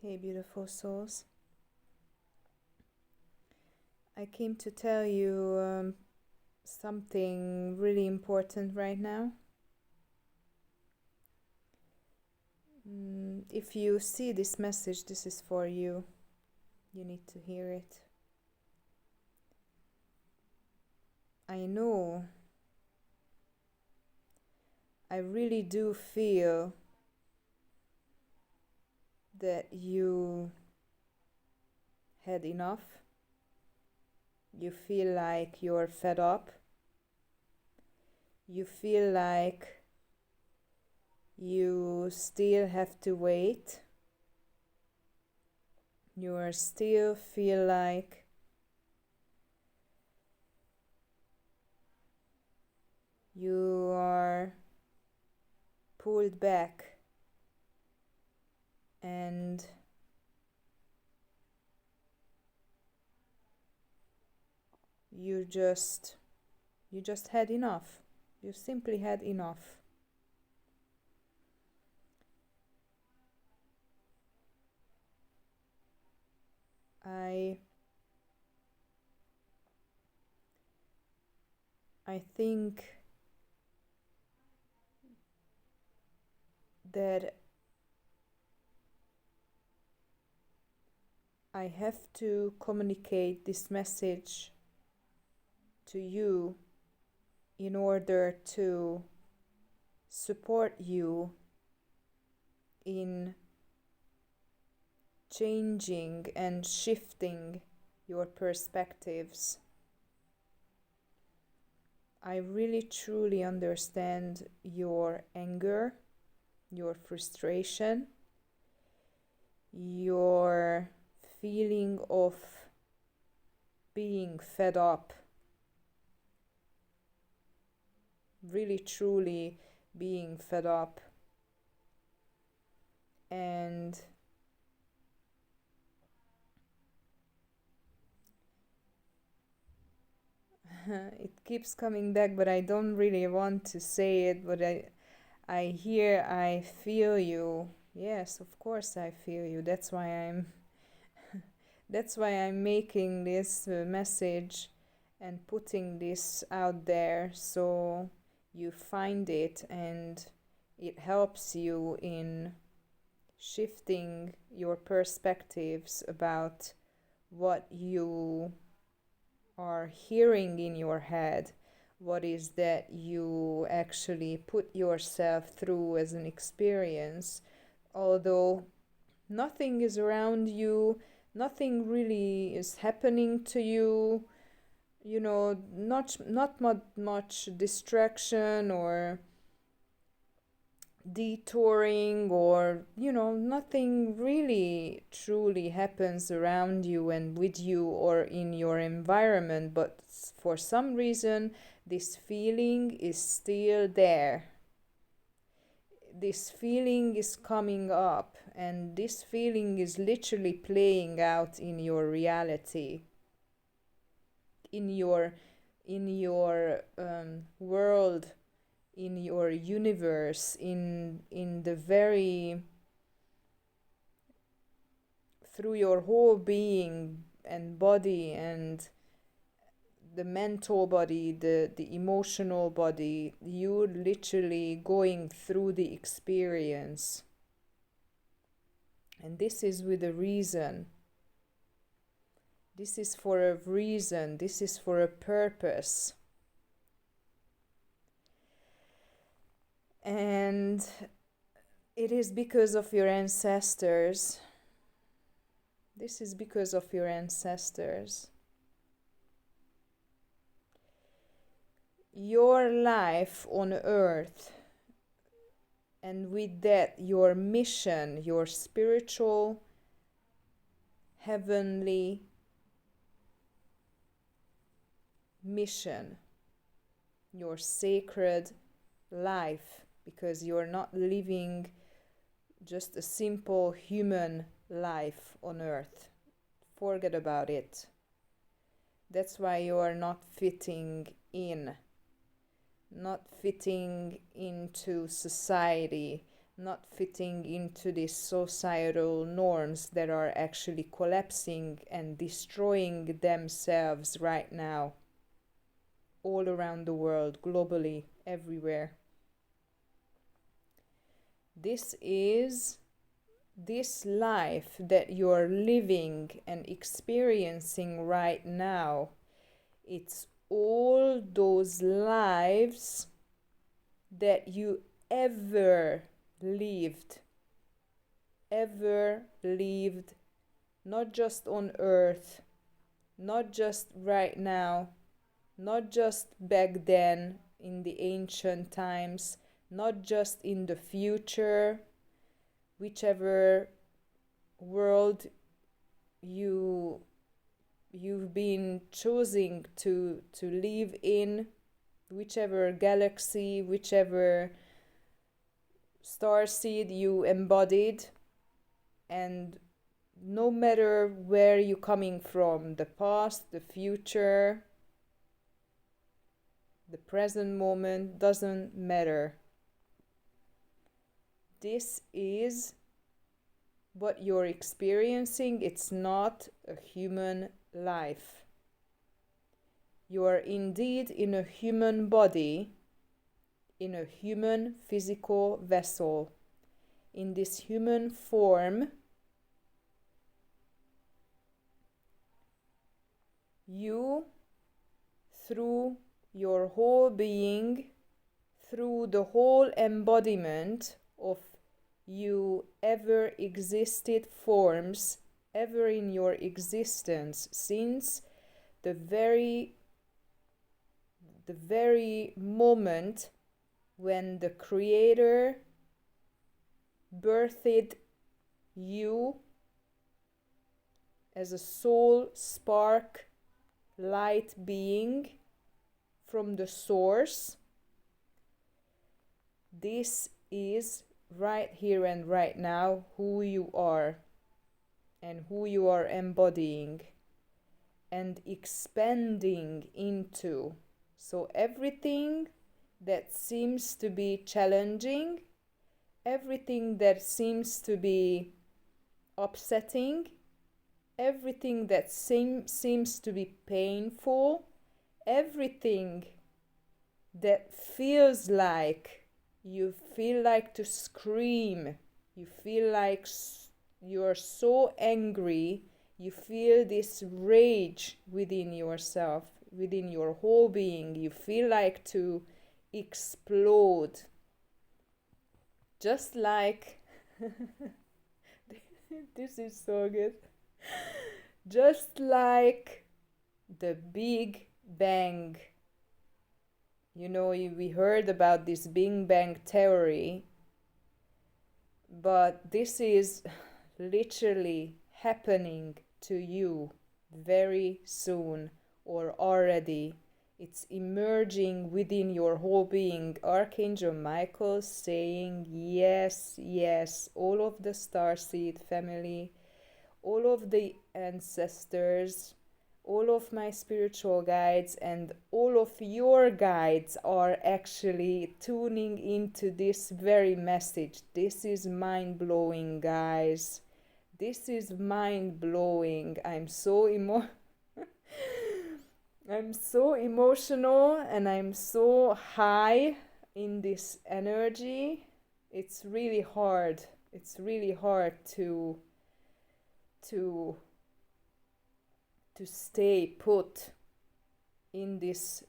Hey, beautiful souls. I came to tell you something really important right now. If you see this message, this is for you. You need to hear it. I know. I really do feel that you had enough. You feel like you're fed up. You feel like you still have to wait. You still feel like you are pulled back and you just had enough. You simply had enough. I think that I have to communicate this message to you in order to support you in changing and shifting your perspectives. I really truly understand your anger, your frustration, your feeling of being fed up, really truly being fed up. And it keeps coming back, but I don't really want to say it, but I feel you. Yes, of course I feel you. That's why I'm making this message and putting this out there so you find it and it helps you in shifting your perspectives about what you are hearing in your head, what is that you actually put yourself through as an experience, although nothing is around you, nothing really is happening to you, not much distraction or detouring, or nothing really truly happens around you and with you or in your environment, but for some reason this feeling is still there. This feeling is coming up, and this feeling is literally playing out in your reality, in your world, in your universe, in the very, through your whole being and body, and the mental body, the emotional body. You literally going through the experience, and this is with a reason. This is for a reason. This is for a purpose. And it is because of your ancestors. This is because of your ancestors. Your life on earth, and with that your mission, your spiritual, heavenly mission, your sacred life, because you're not living just a simple human life on earth. Forget about it. That's why you are not fitting in, not fitting into society, not fitting into these societal norms that are actually collapsing and destroying themselves right now, all around the world, globally, everywhere. This life that you're living and experiencing right now, it's all those lives that you ever lived, not just on earth, not just right now, not just back then in the ancient times, not just in the future, whichever world you've been choosing to live in, whichever galaxy, whichever starseed you embodied, and no matter where you're coming from, the past, the future, the present moment, doesn't matter. This is what you're experiencing. It's not a human life. You are indeed in a human body, in a human physical vessel. In this human form, you, through your whole being, through the whole embodiment of you ever existed forms, ever in your existence, since the very moment when the Creator birthed you as a soul spark light being from the source. This is right here and right now who you are and who you are embodying and expanding into. So everything that seems to be challenging, everything that seems to be upsetting, everything that seems to be painful, everything that feels like you feel like to scream, you feel like you're so angry, you feel this rage within yourself, within your whole being, you feel like to explode. Just like this is so good. Just like the Big Bang. You know, we heard about this Big Bang theory, but this is literally happening to you very soon or already. It's emerging within your whole being. Archangel Michael saying yes, yes, all of the starseed family, all of the ancestors, all of my spiritual guides, and all of your guides are actually tuning into this very message. This is mind-blowing, guys. This is mind-blowing. I'm so emotional and I'm so high in this energy. It's really hard. It's really hard to stay put in this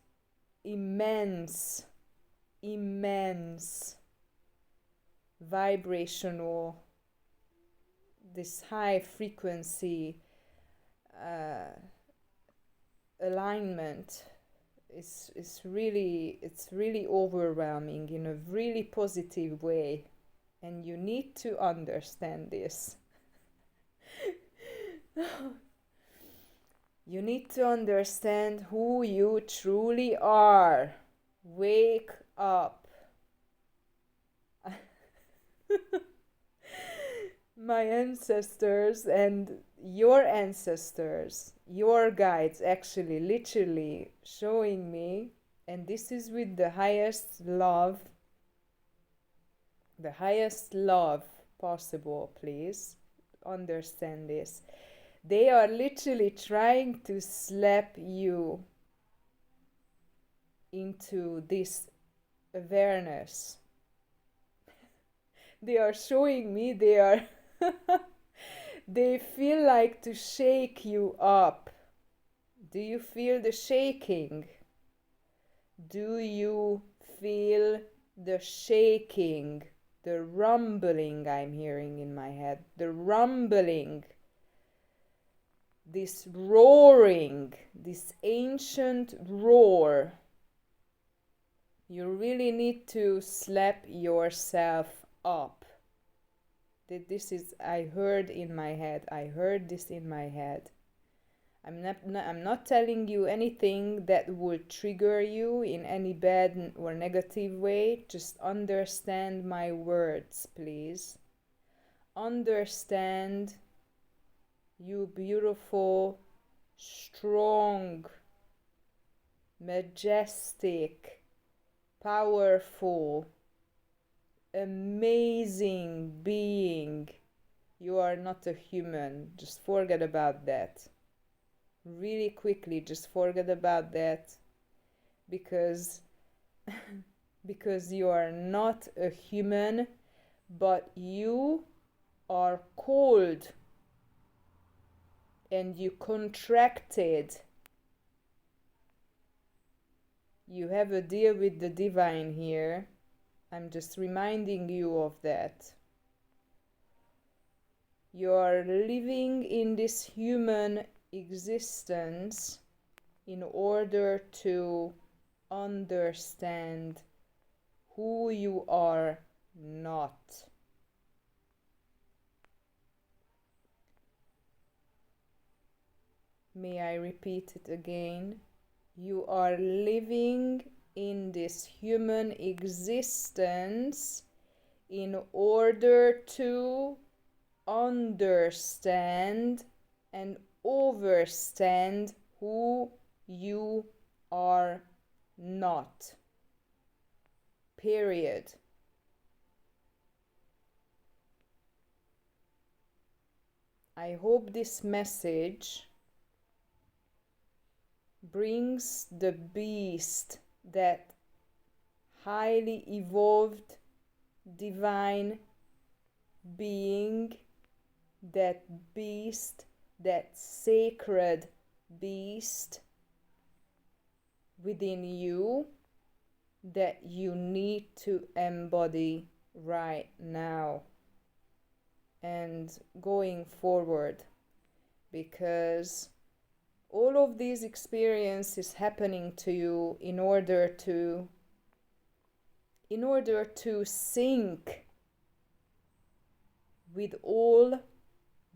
immense vibrational, this high frequency alignment. It's really overwhelming in a really positive way, and you need to understand this. You need to understand who you truly are. Wake up. My ancestors and your ancestors, your guides, actually literally showing me, and this is with the highest love, the highest love possible, please understand this. They are literally trying to slap you into this awareness. They are showing me they are they feel like to shake you up. Do you feel the shaking? Do you feel the shaking, the rumbling I'm hearing in my head, the rumbling, this roaring, this ancient roar? You really need to slap yourself up. This is, I heard in my head, I heard this in my head. I'm not telling you anything that would trigger you in any bad or negative way. Just understand my words, please. Understand, you beautiful, strong, majestic, powerful, amazing being. You are not a human. Just forget about that. Really quickly, just forget about that, because because you are not a human, but you are called and you contracted. You have a deal with the divine here. I'm just reminding you of that. You are living in this human existence in order to understand who you are not. May I repeat it again? You are living in this human existence in order to understand and overstand who you are not. Period. I hope this message brings the beast, that highly evolved divine being, that beast, that sacred beast within you, that you need to embody right now and going forward, because all of these experiences happening to you in order to sync with all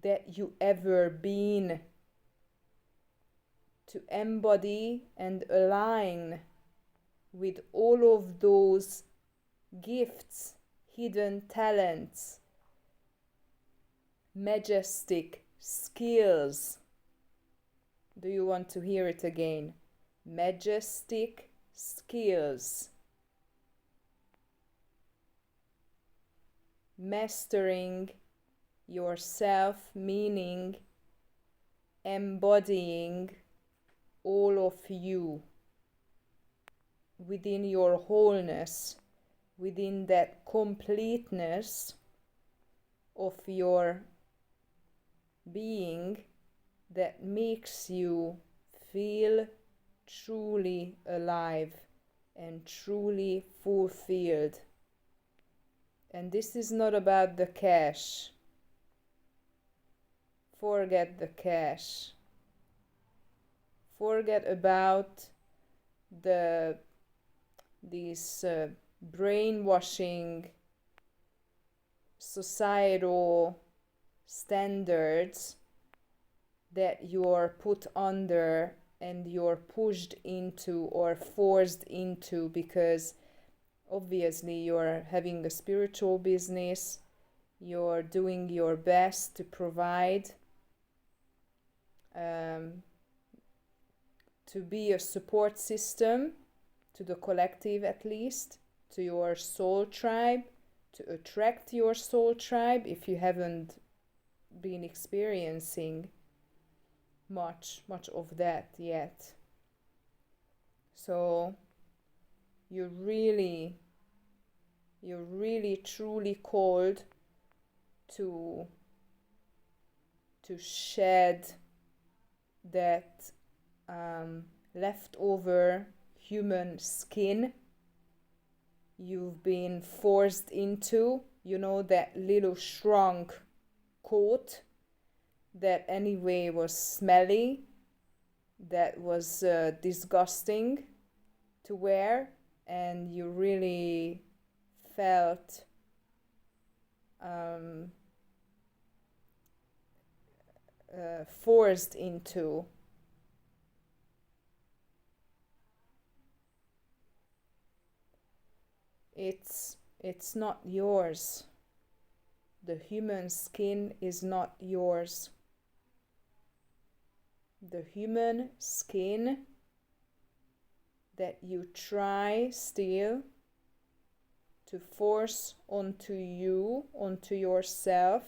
that you ever been, to embody and align with all of those gifts, hidden talents, majestic skills. Do you want to hear it again? Majestic skills. Mastering yourself, meaning embodying all of you within your wholeness, within that completeness of your being that makes you feel truly alive and truly fulfilled. And this is not about the cash. Forget the cash. Forget about these brainwashing societal standards that you're put under and you're pushed into or forced into, because obviously you're having a spiritual business, you're doing your best to provide, to be a support system to the collective, at least to your soul tribe, to attract your soul tribe if you haven't been experiencing much of that yet. So you're really truly called to shed that leftover human skin you've been forced into, you know, that little shrunk coat that anyway was smelly, that was disgusting to wear, and you really felt forced into. It's not yours. The human skin is not yours. The human skin that you try still to force onto you, onto yourself,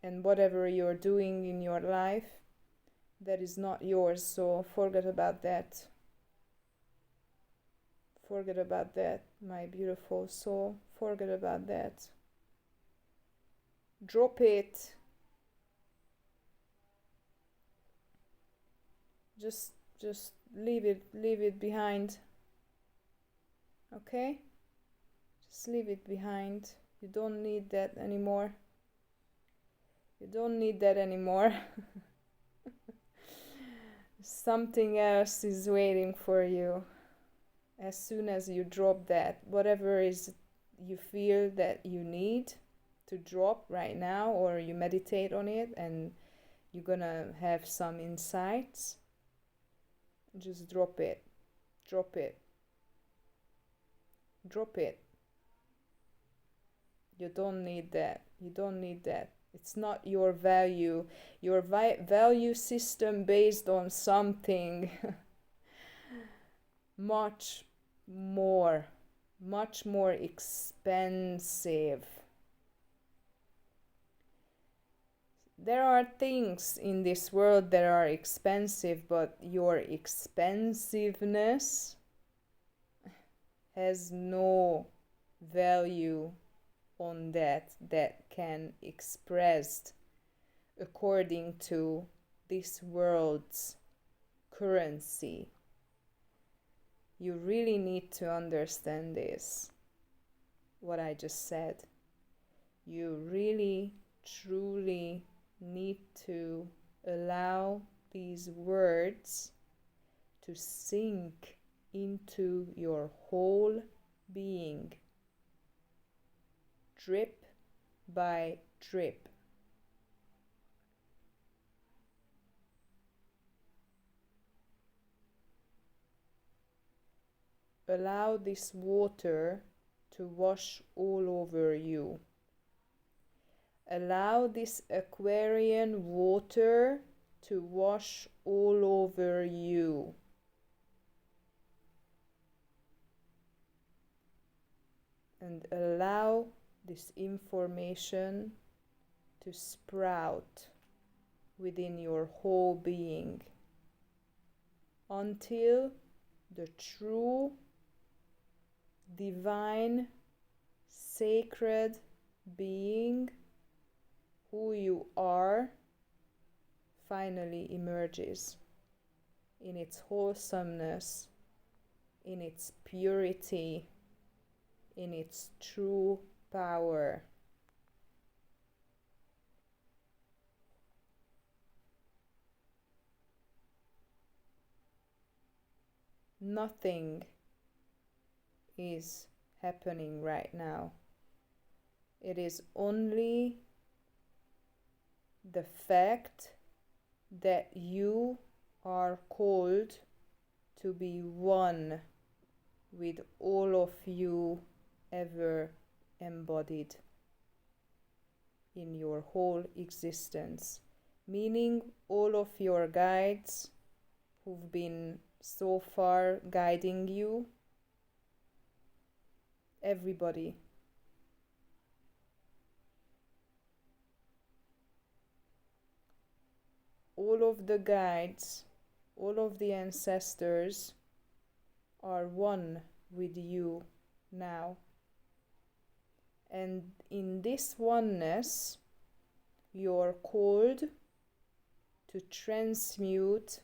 and whatever you're doing in your life, that is not yours. So forget about that. Forget about that, my beautiful soul. Forget about that. Drop it. Just leave it behind. Okay? Just leave it behind. You don't need that anymore. You don't need that anymore. Something else is waiting for you. As soon as you drop that, whatever is you feel that you need to drop right now, or you meditate on it and you're gonna have some insights, just drop it. Drop it. Drop it. You don't need that. You don't need that. It's not your value. Your value system based on something much more expensive. There are things in this world that are expensive, but your expensiveness has no value on that can expressed according to this world's currency. You really need to understand this, what I just said. You really, truly need to allow these words to sink into your whole being, drip by drip. Allow this water to wash all over you. Allow this Aquarian water to wash all over you. And allow this information to sprout within your whole being until the true, divine, sacred being who you are finally emerges in its wholesomeness, in its purity, in its true power. Nothing is happening right now. It is only the fact that you are called to be one with all of you ever embodied in your whole existence, meaning all of your guides who've been so far guiding you, everybody all of the guides, all of the ancestors are one with you now. And in this oneness, you're called to transmute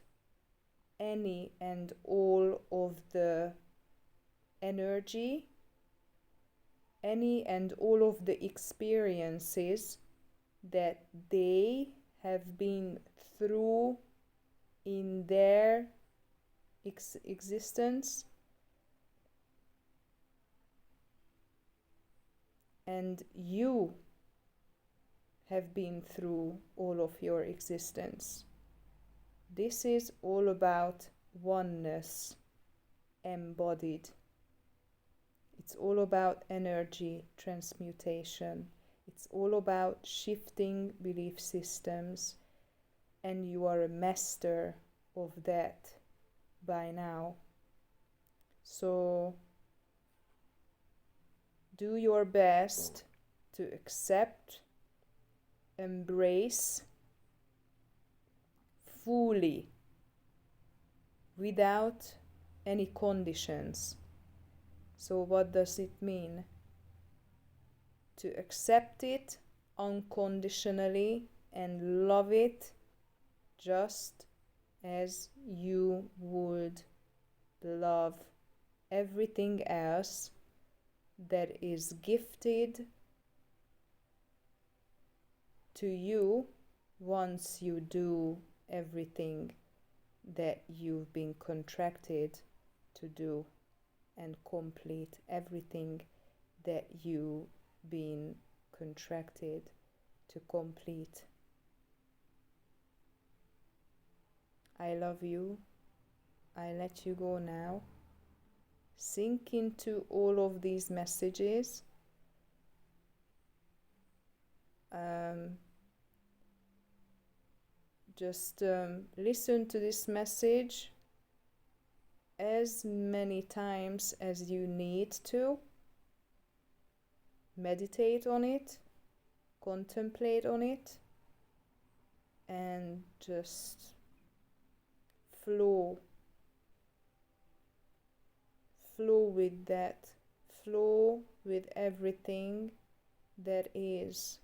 any and all of the energy, any and all of the experiences that they have been through in their existence, and you have been through all of your existence. This is all about oneness embodied. It's all about energy transmutation. It's all about shifting belief systems, and you are a master of that by now. So do your best to accept, embrace fully, without any conditions. So what does it mean? To accept it unconditionally and love it just as you would love everything else that is gifted to you once you do everything that you've been contracted to do and complete everything that you've been contracted to complete. I love you. I let you go now. Sink into all of these messages. Just listen to this message as many times as you need to. Meditate on it, contemplate on it, and just flow with that, flow with everything that is.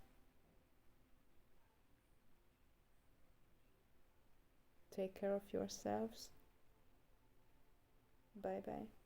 Take care of yourselves. Bye bye.